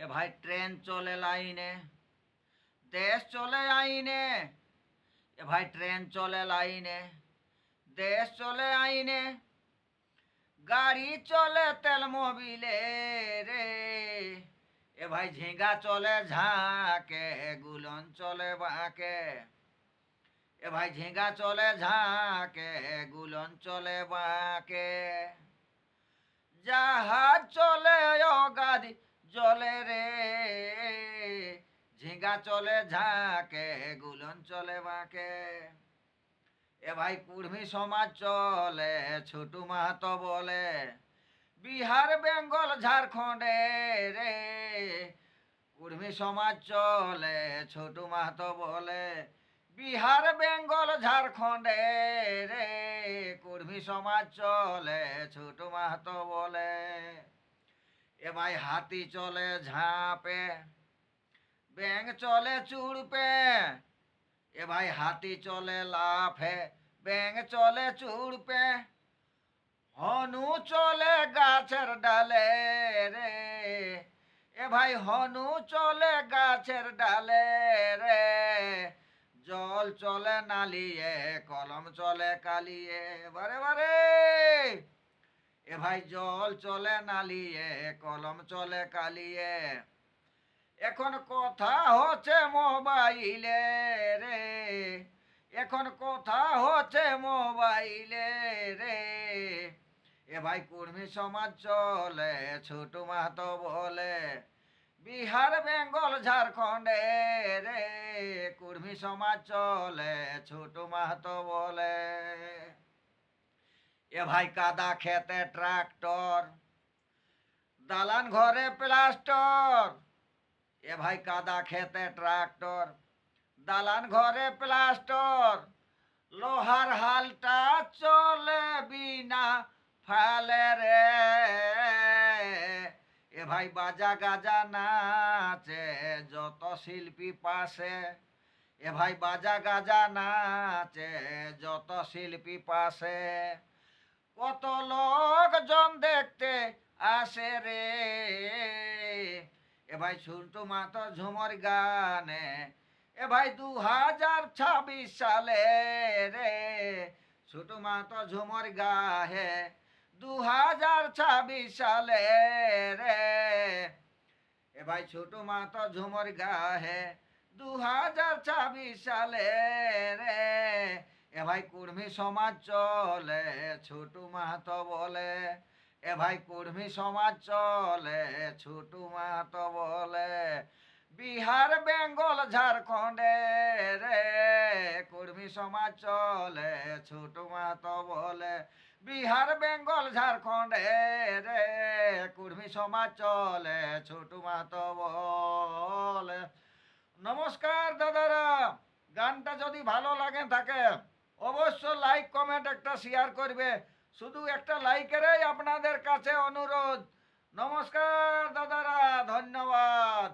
এ ভাই ট্রেন চলে লাইনে, দেশ চলে আইনে। এ ভাই ট্রেন চলে লাইনে, দেশ চলে আইনে। গাড়ি চলে তেল মোবিলে রে। এ ভাই ঝিঙ্গা চলে ঝাঁকে, গুলন চলে বাঁকে। এ ভাই ঝিঙ্গা চলে ঝাঁকে, গুলন চলে বাঁকে। জাহাজ চলে অগাধি জলে রে। ঝিঙ্গা চলে ঝাঁকে, গুলন চলে বাঁকে। এ ভাই কুর্মী সমাজ চলে, ছোটু মাহাতো বলে। বিহার বেঙ্গল ঝাড়খণ্ডে রে। কুর্মী সমাজ চলে, ছোটু মাহাতো বলে। বিহার বেঙ্গল ঝাড়খণ্ডে রে। কুর্মী সমাজ চলে, ছোটু মাহাতো বলে। এ ভাই হাতি চলে ঝাঁপে, ব্যাঙ চলে চুড়পে। এ ভাই হাতি চলে লাফে, ব্যাঙ চলে চুড়পে। হনু চলে গাছের ডালে রে। এ ভাই হনু চলে গাছের ডালে রে। জল চলে নালিয়ে, কলম চলে কালিয়ে। বারে বারে এ ভাই জল চলে নালিয়ে, কলম চলে কালিয়ে। এখন কথা হচ্ছে মোবাইলে রে। এখন কথা হচ্ছে মোবাইলে রে। এ ভাই কুর্মী সমাজ চলে, ছোটু মাহাতো বলে। বিহার বেঙ্গল ঝাড়খণ্ডে রে। কুর্মী সমাজ চলে, ছোটু মাহাতো বলে। এ ভাই কাদা খেতে ট্রাক্টর, দালান ঘরে প্লাস্টর। এ ভাই কাদা খেতে ট্রাক্টর, দালান ঘরে প্লাস্টর। লোহার হালটা চলে বিনা ফালে রে। এ ভাই বাজা গাজা নাচে, যত শিল্পী পাশে। এ ভাই বাজা গাজা নাচে, যত শিল্পী পাশে। কত লোকজন দেখতে আসে রে। এ ভাই ছোটু মাহাতো ঝুমর গানে। এ ভাই 2026 সালে রে। ছোটু মাহাতো ঝুমর গাহে 2026 সালে রে। এ ভাই ছোটু মাহাতো ঝুমর গাহে 2026 সালে রে। এ ভাই কুর্মী সমাজ চলে, ছোটু মাহাতো বলে। এ ভাই কুর্মী সমাজ চলে, ছোটু মাহাতো বলে। বিহার বেঙ্গল ঝাড়খণ্ডে রে। কুর্মী সমাজ চলে, ছোটু মাহাতো বলে। বিহার বেঙ্গল ঝাড়খণ্ডে রে। কুর্মী সমাজ চলে, ছোটু মাহাতো বলে। নমস্কার দাদারা, গানটা যদি ভালো লাগে থাকে অবশ্য লাইক কমেন্ট একটা শেয়ার করবে। শুধু একটা লাইকেরই আপনাদের কাছে অনুরোধ। নমস্কার দাদারা, ধন্যবাদ।